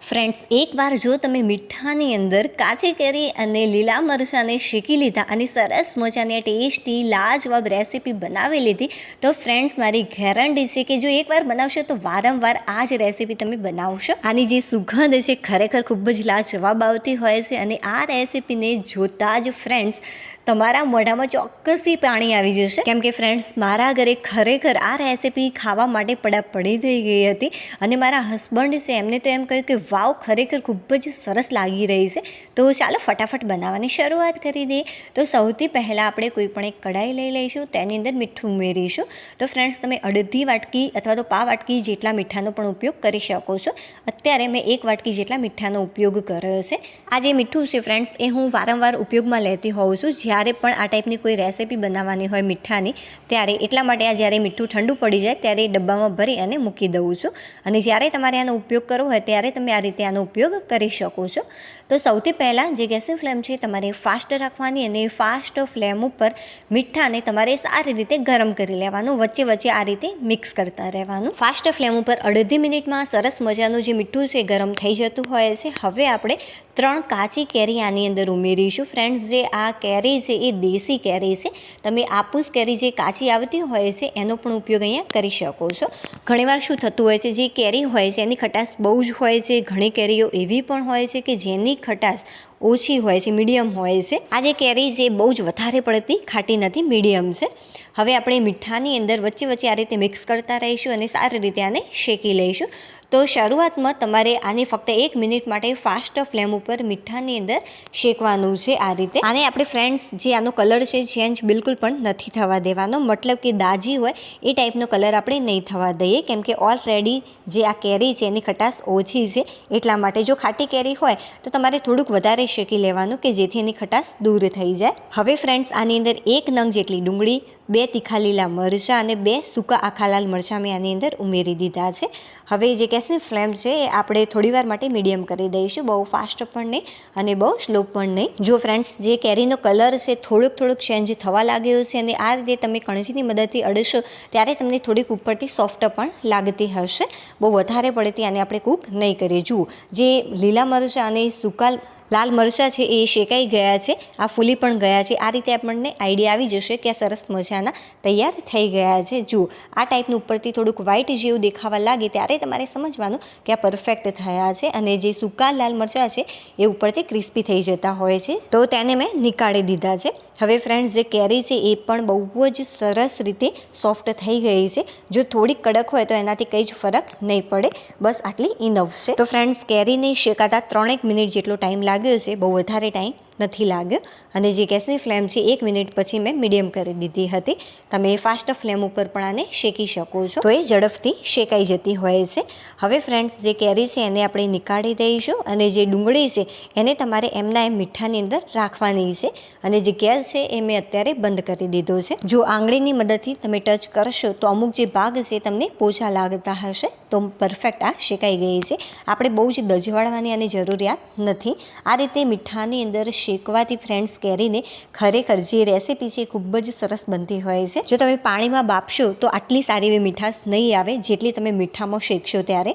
Friends, એકવાર જો તમે મીઠાની અંદર કાચી કેરી અને લીલા મરચાંને શેકી લીધા અને સરસ મજાની ટેસ્ટી લાજવાબ રેસીપી બનાવી લીધી તો ફ્રેન્ડ્સ, મારી ગેરંટી છે કે જો એકવાર બનાવશો તો વારંવાર આ જ રેસીપી તમે બનાવશો. આની જે સુગંધ છે ખરેખર ખૂબ જ લાજવાબ આવતી હોય છે અને આ રેસીપીને જોતા જ ફ્રેન્ડ્સ તમારા મોઢામાં ચોક્કસથી પાણી આવી જશે. કેમ કે ફ્રેન્ડ્સ, મારા ઘરે ખરેખર આ રેસીપી ખાવા માટે પડાપડી થઈ ગઈ હતી અને મારા હસબન્ડ છે એમને તો એમ કહ્યું કે વાવ, ખરેખર ખૂબ જ સરસ લાગી રહી છે. તો ચાલો ફટાફટ બનાવવાની શરૂઆત કરી દઈએ. તો સૌથી પહેલાં આપણે કોઈ પણ એક કઢાઈ લઈ લઈશું, તેની અંદર મીઠું ઉમેરીશું. તો ફ્રેન્ડ્સ, તમે અડધી વાટકી અથવા તો પા વાટકી જેટલા મીઠાનો પણ ઉપયોગ કરી શકો છો. અત્યારે મેં 1 વાટકી જેટલા મીઠાનો ઉપયોગ કર્યો છે. આ જે મીઠું છે ફ્રેન્ડ્સ, એ હું વારંવાર ઉપયોગમાં લેતી હોઉં છું જ્યારે પણ આ ટાઈપની કોઈ રેસીપી બનાવવાની હોય મીઠાની ત્યારે. એટલા માટે આ જ્યારે મીઠું ઠંડુ પડી જાય ત્યારે ડબ્બામાં ભરી અને મૂકી દઉં છું. અને જ્યારે તમારે આનો ઉપયોગ કરવો હોય ત્યારે તમે આ રીતે આનો ઉપયોગ કરી શકો છો. તો સૌથી પહેલાં જે ગેસની ફ્લેમ છે તમારે ફાસ્ટ રાખવાની અને ફાસ્ટ ફ્લેમ ઉપર મીઠાને તમારે સારી રીતે ગરમ કરી લેવાનું. વચ્ચે વચ્ચે આ રીતે મિક્સ કરતા રહેવાનું. ફાસ્ટ ફ્લેમ ઉપર અડધી મિનિટમાં સરસ મજાનું જે મીઠું છે ગરમ થઈ જતું હોય છે. હવે આપણે 3 કાચી કેરી આની અંદર ઉમેરીશું. ફ્રેન્ડ્સ, જે આ કેરી છે એ દેશી કેરી છે. તમે આपूस કેરી જે કાચી આવતી હોય છે એનો પણ ઉપયોગ અહીંયા કરી શકો છો. ઘણીવાર શું થતું હોય છે, જે કેરી હોય છે એની ખટાશ બહુ જ હોય છે. ઘણી કેરીઓ એવી પણ હોય છે કે જેની ખટાશ ઓછી હોય છે, મીડિયમ હોય છે. આ જે કેરી છે બહુ જ વધારે પડતી ખાટી નથી, મીડિયમ છે. હવે આપણે મીઠાની અંદર વચ્ચે વચ્ચે આ રીતે મિક્સ કરતા રહીશું અને સારી રીતે આને શેકી લઈશું. તો શરૂઆતમાં તમારે આને ફક્ત 1 મિનિટ માટે ફાસ્ટ ફ્લેમ ઉપર મીઠાની અંદર શેકવાનું છે. આ રીતે આને આપણે ફ્રેન્ડ્સ, જે આનો કલર છે ચેન્જ બિલકુલ પણ નથી થવા દેવાનો. મતલબ કે દાજી હોય એ ટાઈપનો કલર આપણે નહીં થવા દઈએ, કેમ કે ઓલરેડી જે આ કેરી છે એની ખટાશ ઓછી છે. એટલા માટે જો ખાટી કેરી હોય તો તમારે થોડુંક વધારે શેકી લેવાનું કે જેથી એની ખટાશ દૂર થઈ જાય. હવે ફ્રેન્ડ્સ, આની અંદર 1 નંગ જેટલી ડુંગળી, 2 તીખા લીલા મરચાં અને 2 સૂકા આખા લાલ મરચાં મેં આની અંદર ઉમેરી દીધા છે. હવે જે ગેસની ફ્લેમ છે એ આપણે થોડીવાર માટે મીડિયમ કરી દઈશું. બહુ ફાસ્ટ પણ નહીં અને બહુ સ્લો પણ નહીં. જો ફ્રેન્ડ્સ, જે કેરીનો કલર છે થોડુંક ચેન્જ થવા લાગ્યો છે અને આ રીતે તમે કણજીની મદદથી અડશો ત્યારે તમને થોડીક ઉપરથી સોફ્ટ પણ લાગતી હશે. બહુ વધારે પડતી આને આપણે કૂક નહીં કરીએ. જુઓ, જે લીલા મરચાં અને સૂકા લાલ મરચાં છે એ શેકાઈ ગયા છે, આ ફૂલી પણ ગયા છે. આ રીતે આપણને આઈડિયા આવી જશે કે આ સરસ મજાના તૈયાર થઈ ગયા છે. જુઓ, આ ટાઈપનું ઉપરથી થોડુંક વ્હાઈટ જેવું દેખાવા લાગે ત્યારે તમારે સમજવાનું કે આ પરફેક્ટ થયા છે. અને જે સૂકા લાલ મરચાં છે એ ઉપરથી ક્રિસ્પી થઈ જતા હોય છે, તો તેને મેં નીકાળી દીધા છે. હવે ફ્રેન્ડ્સ, જે કેરી છે એ પણ બહુ જ સરસ રીતે સોફ્ટ થઈ ગઈ છે. જો થોડીક કડક હોય તો એનાથી કંઈ જ ફરક નહીં પડે. બસ આટલી ઇનફ છે. તો ફ્રેન્ડ્સ, કેરીને શેકાતા 3-1 મિનિટ જેટલો ટાઈમ લાગ્યો છે, બહુ વધારે ટાઈમ નથી લાગ્યો. અને જે ગેસની ફ્લેમ છે 1 મિનિટ પછી મેં મીડિયમ કરી દીધી હતી. તમે ફાસ્ટ ફ્લેમ ઉપર પણ આને શેકી શકો છો, તો એ ઝડપથી શેકાઈ જતી હોય છે. હવે ફ્રેન્ડ્સ, જે કેરી છે એને આપણે નીકાળી દઈશું અને જે ડુંગળી છે એને તમારે એમના એમ મીઠાની અંદર રાખવાની છે. અને જે ગેસ છે એ મેં અત્યારે બંધ કરી દીધો છે. જો આંગળીની મદદથી તમે ટચ કરશો તો અમુક જે ભાગ છે તમને પોચા લાગતા હશે, તો પરફેક્ટ આ શેકાઈ ગઈ છે. આપણે બહુ જ દજવાળવાની આની જરૂરિયાત નથી. આ રીતે મીઠાની અંદર શેકવાથી ફ્રેન્ડ્સ, કેરીને ખરેખર જે રેસીપી છે એ ખૂબ જ સરસ બનતી હોય છે. જો તમે પાણીમાં બાફશો તો આટલી સારી એવી મીઠાશ નહીં આવે જેટલી તમે મીઠામાં શેકશો ત્યારે.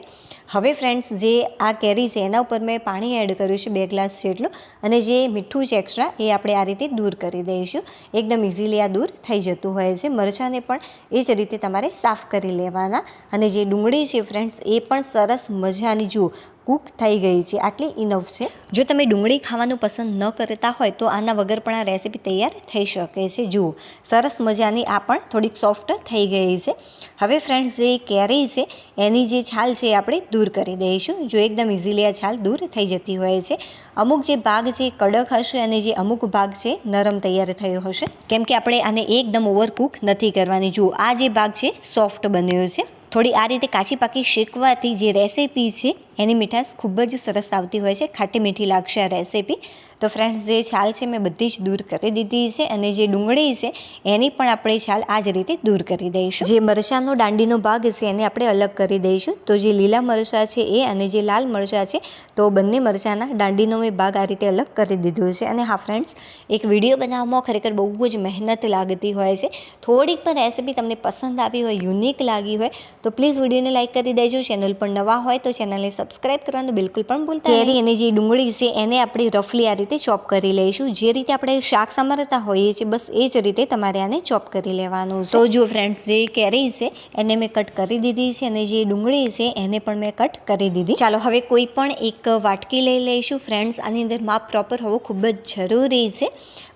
હવે ફ્રેન્ડ્સ, જે આ કેરી છે એના ઉપર મેં પાણી એડ કર્યું છે 2 ગ્લાસ જેટલું. અને જે મીઠું છે એક્સ્ટ્રા એ આપણે આ રીતે દૂર કરી દઈશું. એકદમ ઇઝીલી આ દૂર થઈ જતું હોય છે. મરચાંને પણ એ જ રીતે તમારે સાફ કરી લેવાના. અને જે ડુંગળી છે ફ્રેન્ડ્સ, એ પણ સરસ મજાની જુઓ કૂક થઈ ગઈ છે, આટલી ઇનફ છે. જો તમે ડુંગળી ખાવાનું પસંદ ન કરતા હોય તો આના વગર પણ આ રેસીપી તૈયાર થઈ શકે છે. જુઓ, સરસ મજાની આ પણ થોડીક સોફ્ટ થઈ ગઈ છે. હવે ફ્રેન્ડ્સ, જે કેરી છે એની જે છાલ છે આપણે દૂર કરી દઈશું. જો એકદમ ઇઝીલી આ છાલ દૂર થઈ જતી હોય છે. અમુક જે ભાગ છે કડક હશે અને જે અમુક ભાગ છે નરમ તૈયાર થયો હશે, કેમ કે આપણે આને એકદમ ઓવરકૂક નથી કરવાની. જુઓ, આ જે ભાગ છે સોફ્ટ બન્યો છે. થોડી આ રીતે કાચી પાકી શેકવાથી જે રેસીપી છે એની મીઠાશ ખૂબ જ સરસ આવતી હોય છે. ખાટી મીઠી લાગશે આ રેસીપી. તો ફ્રેન્ડ્સ, જે છાલ છે મેં બધી જ દૂર કરી દીધી છે. અને જે ડુંગળી છે એની પણ આપણે છાલ આ જ રીતે દૂર કરી દઈશું. જે મરચાંનો દાંડીનો ભાગ છે એને આપણે અલગ કરી દઈશું. તો જે લીલા મરચાં છે એ અને જે લાલ મરચાં છે, તો બંને મરચાંના દાંડીનો મેં ભાગ આ રીતે અલગ કરી દીધો છે. અને હા ફ્રેન્ડ્સ, એક વિડીયો બનાવવામાં ખરેખર બહુ જ મહેનત લાગતી હોય છે. થોડીક પણ રેસીપી તમને પસંદ આવી હોય, યુનિક લાગી હોય તો પ્લીઝ વિડીયોને લાઇક કરી દેજો. ચેનલ પર નવા હોય તો ચેનલને સબસ્ક્રાઈબ કરવાનું બિલકુલ પણ ભૂલતા નહીં. કેરી અને જે ડુંગળી છે એને આપણે રફલી આ રીતે ચોપ કરી લઈશું. જે રીતે આપણે શાક સમારતા હોઈએ છીએ બસ એ જ રીતે તમારે આને ચોપ કરી લેવાનું છે. તો જો ફ્રેન્ડ્સ, જે કેરી છે એને મેં કટ કરી દીધી છે અને જે ડુંગળી છે એને પણ મેં કટ કરી દીધી. ચાલો હવે કોઈ પણ એક વાટકી લઈ લઈશું. ફ્રેન્ડ્સ, આની અંદર માપ પ્રોપર હોવું ખૂબ જ જરૂરી છે,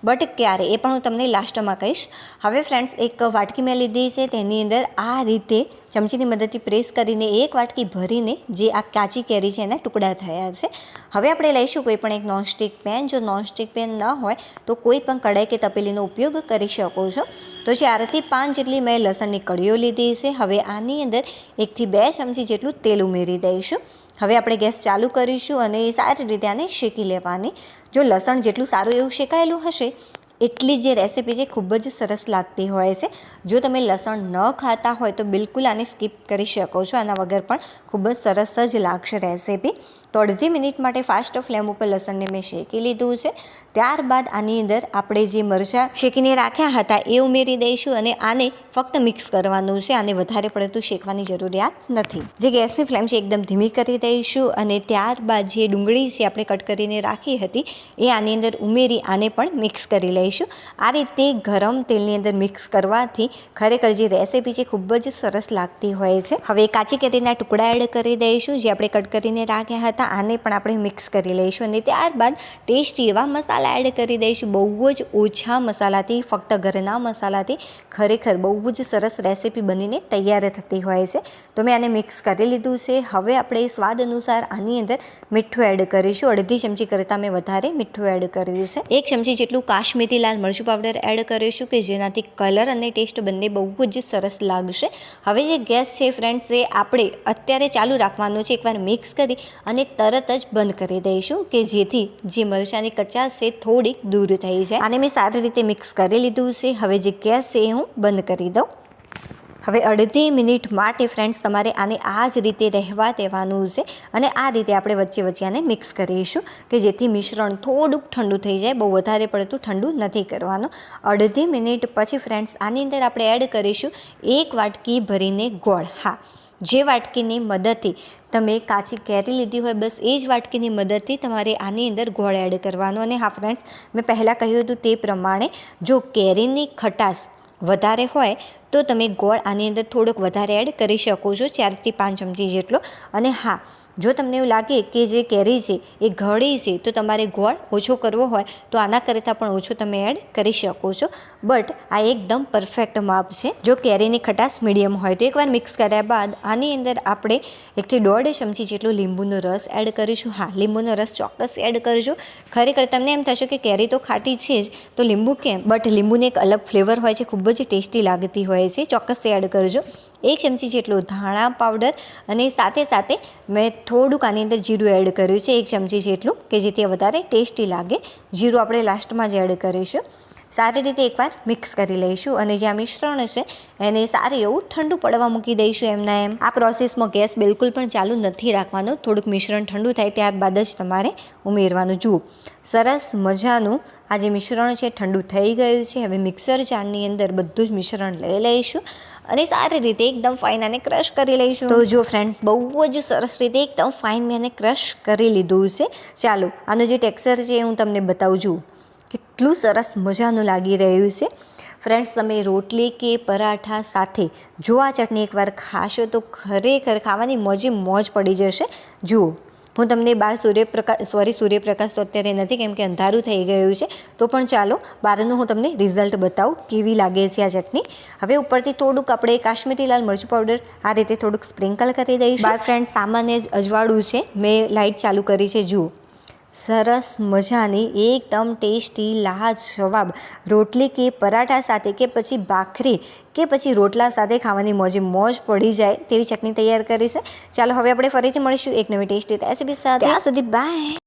બટ ક્યારે એ પણ હું તમને લાસ્ટમાં કહીશ. હવે ફ્રેન્ડ્સ, એક વાટકી મેં લીધી છે, તેની અંદર આ રીતે ચમચીની મદદથી પ્રેસ કરીને એક વાટકી ભરીને જે આ કાચી કેરી છે એના ટુકડા થયા છે. હવે આપણે લઈશું કોઈ પણ એક નોનસ્ટિક પેન. જો નોનસ્ટિક પેન ન હોય તો કોઈ પણ કઢાઈ કે તપેલીનો ઉપયોગ કરી શકો છો. તો 4 થી 5 જેટલી મેં લસણની કળીઓ લીધી છે. હવે આની અંદર 1 થી 2 ચમચી જેટલું તેલ ઉમેરી દઈશું. હવે આપણે ગેસ ચાલુ કરીશું અને સારી રીતે આને શેકી લેવાની. જો લસણ જેટલું સારું એવું શેકાયેલું હશે એટલી જે રેસીપી છે ખૂબ જ સરસ લાગતી હોય છે. જો તમે લસણ ન ખાતા હોય તો બિલકુલ આને સ્કીપ કરી શકો છો. આના વગર પણ ખૂબ જ સરસ જ લાગશે રેસીપી. તો અડધી મિનિટ માટે ફાસ્ટ ફ્લેમ ઉપર લસણને મેં શેકી લીધું છે. ત્યારબાદ આની અંદર આપણે જે મરચાં શેકીને રાખ્યા હતા એ ઉમેરી દઈશું અને આને ફક્ત મિક્સ કરવાનું છે. આને વધારે પડતું શેકવાની જરૂરિયાત નથી. જે ગેસની ફ્લેમ છે એકદમ ધીમી કરી દઈશું અને ત્યારબાદ જે ડુંગળી છે આપણે કટ કરીને રાખી હતી એ આની અંદર ઉમેરી આને પણ મિક્સ કરી લઈશું. આ રીતે ગરમ તેલની અંદર મિક્સ કરવાથી ખરેખર જે રેસીપી છે ખૂબ જ સરસ લાગતી હોય છે. હવે કાચી કેરીના ટુકડા એડ કરી દઈશું જે આપણે કટ કરીને રાખ્યા હતા. આને પણ આપણે મિક્સ કરી લઈશું અને ત્યારબાદ ટેસ્ટી એવા મસાલા એડ કરી દઈશું. બહુ જ ઓછા મસાલાથી, ફક્ત ઘરના મસાલાથી ખરેખર બહુ જ સરસ રેસીપી બનીને તૈયાર થતી હોય છે. તો મેં આને મિક્સ કરી લીધું છે. હવે આપણે સ્વાદ અનુસાર આની અંદર મીઠું એડ કરીશું. અડધી ચમચી કરતાં મેં વધારે મીઠું એડ કર્યું છે. 1 ચમચી જેટલું કાશ્મીરી લાલ મરચું પાવડર એડ કરીશું કે જેનાથી કલર અને ટેસ્ટ બંને બહુ જ સરસ લાગશે. હવે જે ગેસ છે ફ્રેન્ડ્સ એ આપણે અત્યારે ચાલુ રાખવાનો છે. એકવાર મિક્સ કરી અને તરત જ બંધ કરી દઈશું કે જેથી જે મરચાંની કચાશ છે થોડીક દૂર થઈ જાય. આને મેં સારી રીતે મિક્સ કરી લીધું છે. હવે જે ગેસ છે એ હું બંધ કરી દઉં. હવે અડધી મિનિટ માટે ફ્રેન્ડ્સ તમારે આને આ જ રીતે રહેવા દેવાનું છે અને આ રીતે આપણે વચ્ચે વચ્ચે આને મિક્સ કરીશું કે જેથી મિશ્રણ થોડુંક ઠંડુ થઈ જાય. બહુ વધારે પડતું ઠંડુ નથી કરવાનું. અડધી મિનિટ પછી ફ્રેન્ડ્સ આની અંદર આપણે એડ કરીશું 1 વાટકી ભરીને ગોળ. હા, જે વાટકીની મદદથી તમે કાચી કેરી લીધી હોય બસ એ જ વાટકીની મદદથી તમારે આની અંદર ગોળ એડ કરવાનો. અને હા ફ્રેન્ડ્સ, મેં પહેલાં કહ્યું હતું તે પ્રમાણે જો કેરીની ખટાશ વધારે હોય તો તમે ગોળ આની અંદર થોડોક વધારે એડ કરી શકો છો, 4 થી 5 ચમચી જેટલો. અને હા, જો તમને એવું લાગે કે જે કેરી છે એ ઘડી છે તો તમારે ગોળ ઓછો કરવો હોય તો આના કરતાં પણ ઓછો તમે એડ કરી શકો છો. બટ આ એકદમ પરફેક્ટ માપ છે જો કેરીની ખટાશ મીડિયમ હોય તો. એકવાર મિક્સ કર્યા બાદ આની અંદર આપણે 1 થી 1.5 ચમચી જેટલો લીંબુનો રસ એડ કરીશું. હા, લીંબુનો રસ ચોક્કસ એડ કરજો. ખરેખર તમને એમ થશે કે કેરી તો ખાટી છે જ તો લીંબુ કેમ, બટ લીંબુને એક અલગ ફ્લેવર હોય છે, ખૂબ જ ટેસ્ટી લાગતી હોય છે. ચોક્કસ એડ કરજો. 1 ચમચી જેટલો ધાણા પાવડર અને સાથે સાથે મેં થોડુંક આની અંદર જીરું એડ કર્યું છે 1 ચમચી જેટલું કે જેથી વધારે ટેસ્ટી લાગે. જીરું આપણે લાસ્ટમાં જ એડ કરીશું. સારી રીતે એકવાર મિક્સ કરી લઈશું અને જે આ મિશ્રણ છે એને સારું એવું ઠંડુ પડવા મૂકી દઈશું એમના એમ. આ પ્રોસેસમાં ગેસ બિલકુલ પણ ચાલુ નથી રાખવાનો. થોડુંક મિશ્રણ ઠંડુ થાય ત્યારબાદ જ તમારે ઉમેરવાનું. જુઓ, સરસ મજાનું આ જે મિશ્રણ છે ઠંડુ થઈ ગયું છે. હવે મિક્સર જારની અંદર બધું જ મિશ્રણ લઈ લઈશું અને સારી રીતે એકદમ ફાઇન આને ક્રશ કરી લઈશું. તો જો ફ્રેન્ડ્સ, બહુ જ સરસ રીતે એકદમ ફાઇન મેં આને ક્રશ કરી લીધું છે. ચાલો, આનું જે ટેક્સચર છે એ હું તમને બતાવું. જુઓ કેટલું સરસ મજાનું લાગી રહ્યું છે. ફ્રેન્ડ્સ, તમે રોટલી કે પરાઠા સાથે જો આ ચટણી એકવાર ખાશો તો ખરેખર ખાવાની મોજે મોજ પડી જશે. જુઓ, હું તમને બહાર સૂર્યપ્રકાશ તો અત્યારે નથી કેમ કે અંધારું થઈ ગયું છે, તો પણ ચાલો બહારનું હું તમને રિઝલ્ટ બતાવું કેવી લાગે છે આ ચટણી. હવે ઉપરથી થોડુંક આપણે કાશ્મીરી લાલ મરચું પાવડર આ રીતે થોડુંક સ્પ્રિંકલ કરી દઈશું. બહાર ફ્રેન્ડ્સ સામાન્ય જ અજવાળું છે, મેં લાઇટ ચાલુ કરી છે. જુઓ, સરસ મજાની એકદમ ટેસ્ટી લાજવાબ રોટલી કે પરાઠા સાથે કે પછી ભાખરી કે પછી રોટલા સાથે ખાવાની મોજે મોજ પડી જાય તેવી ચટણી તૈયાર કરી છે. ચાલો હવે આપણે ફરીથી મળીશું એક નવી ટેસ્ટી રેસીપી સાથે. ત્યાં સુધી બાય.